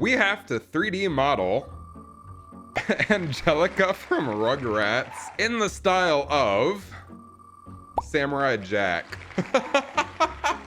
we have to 3D model Angelica from Rugrats in the style of Samurai Jack.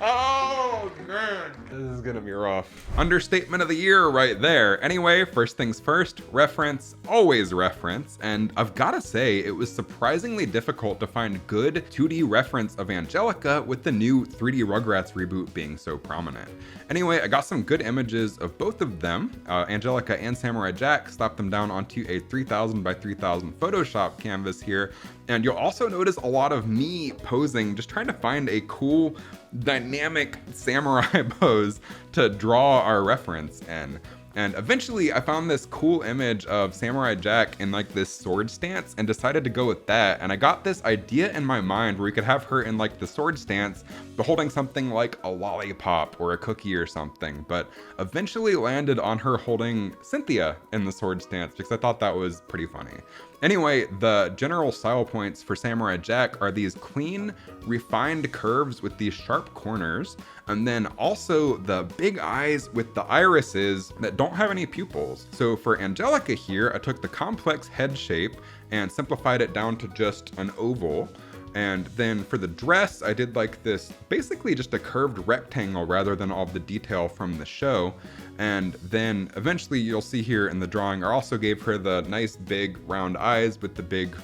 Oh man, this is gonna be rough. Understatement of the year right there. Anyway, first things first, reference, always reference. And I've gotta say, it was surprisingly difficult to find good 2D reference of Angelica with the new 3D Rugrats reboot being so prominent. Anyway, I got some good images of both of them, Angelica and Samurai Jack, slapped them down onto a 3000 by 3000 Photoshop canvas here. And you'll also notice a lot of me posing, just trying to find a cool, dynamic samurai pose to draw our reference in. And eventually I found this cool image of Samurai Jack in like this sword stance and decided to go with that. And I got this idea in my mind where we could have her in like the sword stance, but holding something like a lollipop or a cookie or something. But eventually landed on her holding Cynthia in the sword stance because I thought that was pretty funny. Anyway, the general style points for Samurai Jack are these clean, refined curves with these sharp corners, and then also the big eyes with the irises that don't have any pupils. So for Angelica here, I took the complex head shape and simplified it down to just an oval. And then for the dress, I did like this, basically just a curved rectangle rather than all the detail from the show. And then eventually you'll see here in the drawing, I also gave her the nice big round eyes with the big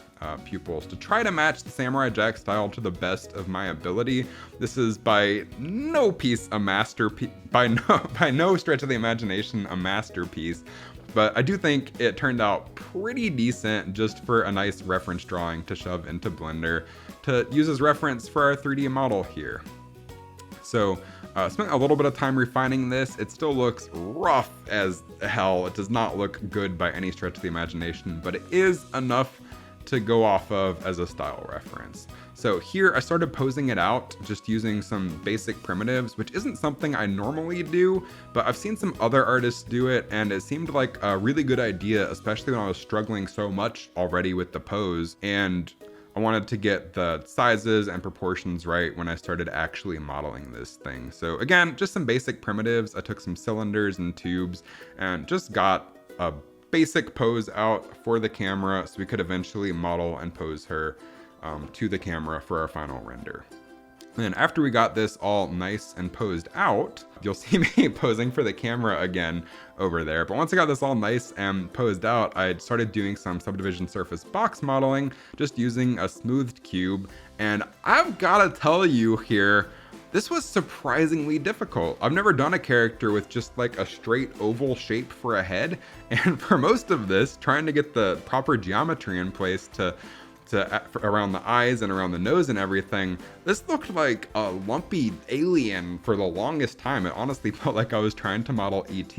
pupils to try to match the Samurai Jack style to the best of my ability. This is by no piece a masterpiece, by no stretch of the imagination a masterpiece. But I do think it turned out pretty decent just for a nice reference drawing to shove into Blender to use as reference for our 3D model here. So spent a little bit of time refining this. It still looks rough as hell. It does not look good by any stretch of the imagination, but it is enough to go off of as a style reference. So here I started posing it out just using some basic primitives, which isn't something I normally do, but I've seen some other artists do it and it seemed like a really good idea, especially when I was struggling so much already with the pose. And I wanted to get the sizes and proportions right when I started actually modeling this thing. So again, just some basic primitives. I took some cylinders and tubes and just got a basic pose out for the camera so we could eventually model and pose her to the camera for our final render. And then after we got this all nice and posed out, you'll see me posing for the camera again over there. But once I got this all nice and posed out, I started doing some subdivision surface box modeling, just using a smoothed cube. And I've gotta tell you here, this was surprisingly difficult. I've never done a character with just like a straight oval shape for a head. And for most of this, trying to get the proper geometry in place to around the eyes and around the nose and everything, this looked like a lumpy alien for the longest time. It honestly felt like I was trying to model ET,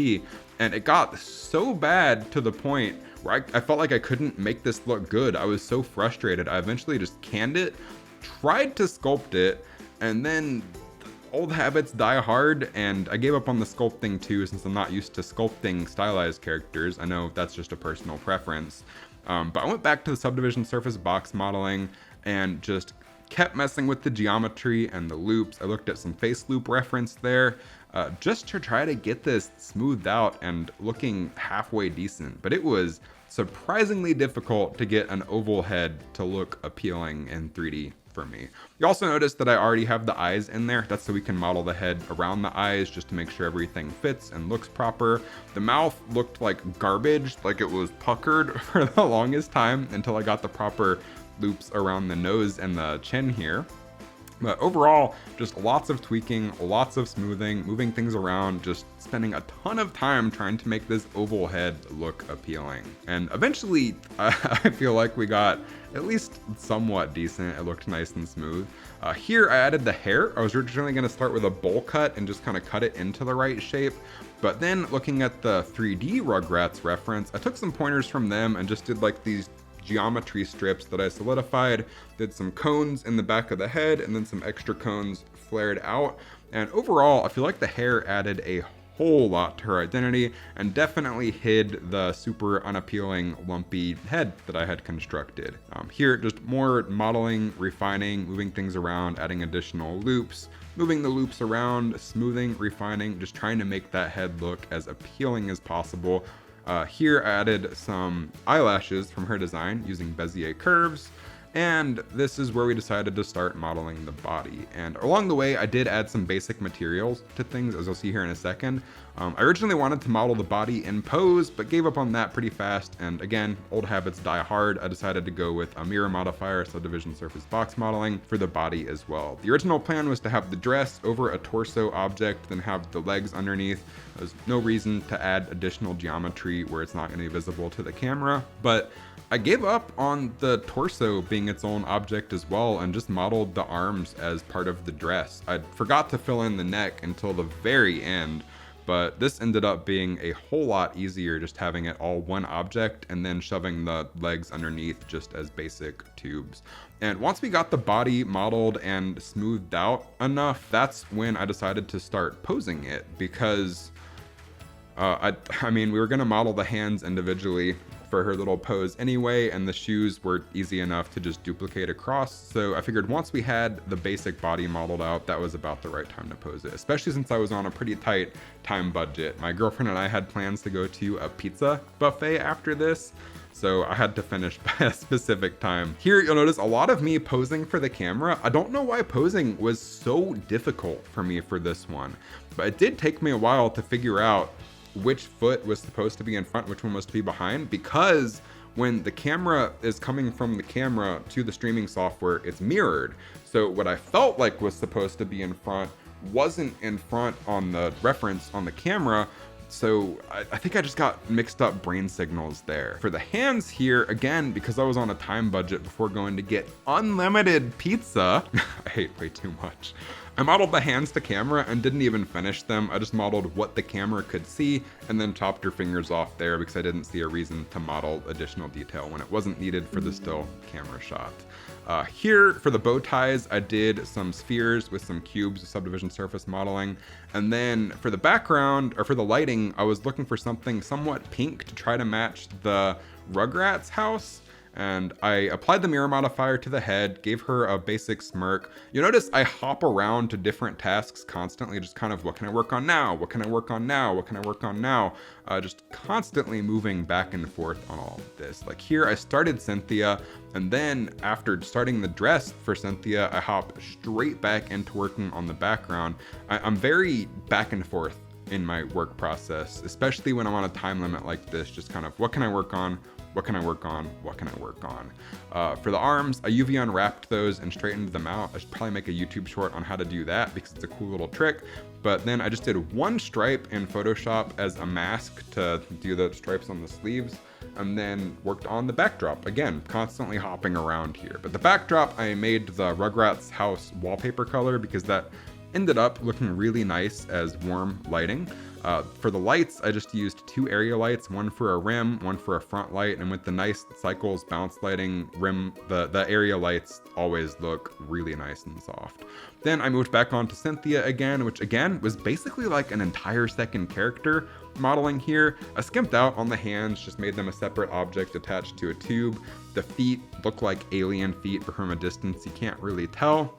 and it got so bad to the point where I felt like I couldn't make this look good. I was so frustrated. I eventually just canned it, tried to sculpt it, and then old habits die hard, and I gave up on the sculpting too since I'm not used to sculpting stylized characters. I know that's just a personal preference. But I went back to the subdivision surface box modeling and just kept messing with the geometry and the loops. I looked at some face loop reference there just to try to get this smoothed out and looking halfway decent. But it was surprisingly difficult to get an oval head to look appealing in 3D for me. You also notice that I already have the eyes in there. That's so we can model the head around the eyes just to make sure everything fits and looks proper. The mouth looked like garbage, like it was puckered for the longest time until I got the proper loops around the nose and the chin here. But overall, just lots of tweaking, lots of smoothing, moving things around, just spending a ton of time trying to make this oval head look appealing. And eventually, I feel like we got at least somewhat decent. It looked nice and smooth. Here, I added the hair. I was originally going to start with a bowl cut and just kind of cut it into the right shape. But then looking at the 3D Rugrats reference, I took some pointers from them and just did like these geometry strips that I solidified, did some cones in the back of the head, and then some extra cones flared out. And overall, I feel like the hair added a whole lot to her identity and definitely hid the super unappealing lumpy head that I had constructed. Here, just more modeling, refining, moving things around, adding additional loops, moving the loops around, smoothing, refining, just trying to make that head look as appealing as possible. Here I added some eyelashes from her design using Bezier curves. And this is where we decided to start modeling the body. And along the way, I did add some basic materials to things, as you'll see here in a second. I originally wanted to model the body in pose, but gave up on that pretty fast. And again, old habits die hard. I decided to go with a mirror modifier, subdivision surface box modeling for the body as well. The original plan was to have the dress over a torso object, then have the legs underneath. There's no reason to add additional geometry where it's not going to be visible to the camera, but I gave up on the torso being its own object as well and just modeled the arms as part of the dress. I forgot to fill in the neck until the very end, but this ended up being a whole lot easier just having it all one object and then shoving the legs underneath just as basic tubes. And once we got the body modeled and smoothed out enough, that's when I decided to start posing it because I mean, we were gonna model the hands individually for her little pose anyway, and the shoes were easy enough to just duplicate across. So I figured once we had the basic body modeled out, that was about the right time to pose it, especially since I was on a pretty tight time budget. My girlfriend and I had plans to go to a pizza buffet after this, so I had to finish by a specific time. Here, you'll notice a lot of me posing for the camera. I don't know why posing was so difficult for me for this one, but it did take me a while to figure out which foot was supposed to be in front, which one was to be behind, because when the camera is coming from the camera to the streaming software, it's mirrored. So what I felt like was supposed to be in front wasn't in front on the reference on the camera. So I think I just got mixed up brain signals there. For the hands here, again, because I was on a time budget before going to get unlimited pizza, I hate way too much. I modeled the hands to camera and didn't even finish them. I just modeled what the camera could see and then chopped her fingers off there because I didn't see a reason to model additional detail when it wasn't needed for the still camera shot. Here for the bow ties, I did some spheres with some cubes of subdivision surface modeling. And then for the background, or for the lighting, I was looking for something somewhat pink to try to match the Rugrats house. And I applied the mirror modifier to the head, gave her a basic smirk. You'll notice I hop around to different tasks constantly, just kind of, what can I work on now? What can I work on now? What can I work on now? Just constantly moving back and forth on all of this. Like here, I started Cynthia, and then after starting the dress for Cynthia, I hop straight back into working on the background. I'm very back and forth in my work process, especially when I'm on a time limit like this, just kind of, what can I work on? What can I work on? What can I work on? For the arms, I UV unwrapped those and straightened them out. I should probably make a YouTube short on how to do that because it's a cool little trick. But then I just did one stripe in Photoshop as a mask to do the stripes on the sleeves, and then worked on the backdrop. Again, constantly hopping around here. But the backdrop, I made the Rugrats house wallpaper color because that ended up looking really nice as warm lighting. For the lights, I just used 2 area lights, one for a rim, one for a front light, and with the nice cycles bounce lighting rim, the area lights always look really nice and soft. Then I moved back on to Cynthia again, which again was basically like an entire second character modeling here. I skimped out on the hands, just made them a separate object attached to a tube. The feet look like alien feet, but from a distance you can't really tell.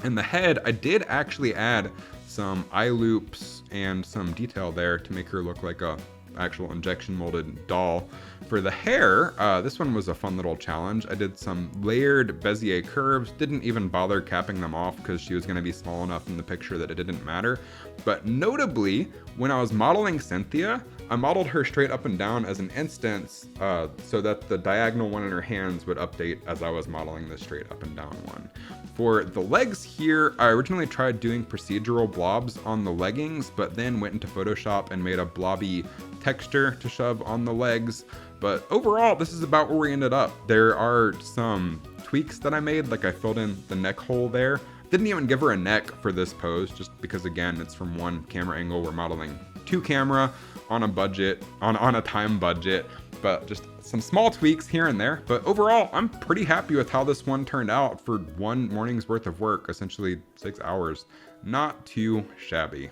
And the head, I did actually add some eye loops and some detail there to make her look like a actual injection molded doll. For the hair, this one was a fun little challenge. I did some layered Bezier curves, didn't even bother capping them off because she was going to be small enough in the picture that it didn't matter. But notably, when I was modeling Cynthia, I modeled her straight up and down as an instance so that the diagonal one in her hands would update as I was modeling the straight up and down one. For the legs here, I originally tried doing procedural blobs on the leggings, but then went into Photoshop and made a blobby texture to shove on the legs. But overall, this is about where we ended up. There are some tweaks that I made, like I filled in the neck hole there. Didn't even give her a neck for this pose, just because again, it's from one camera angle. We're modeling 2 camera on a budget, on a time budget, but just some small tweaks here and there. But overall, I'm pretty happy with how this one turned out for one morning's worth of work, essentially 6 hours. Not too shabby.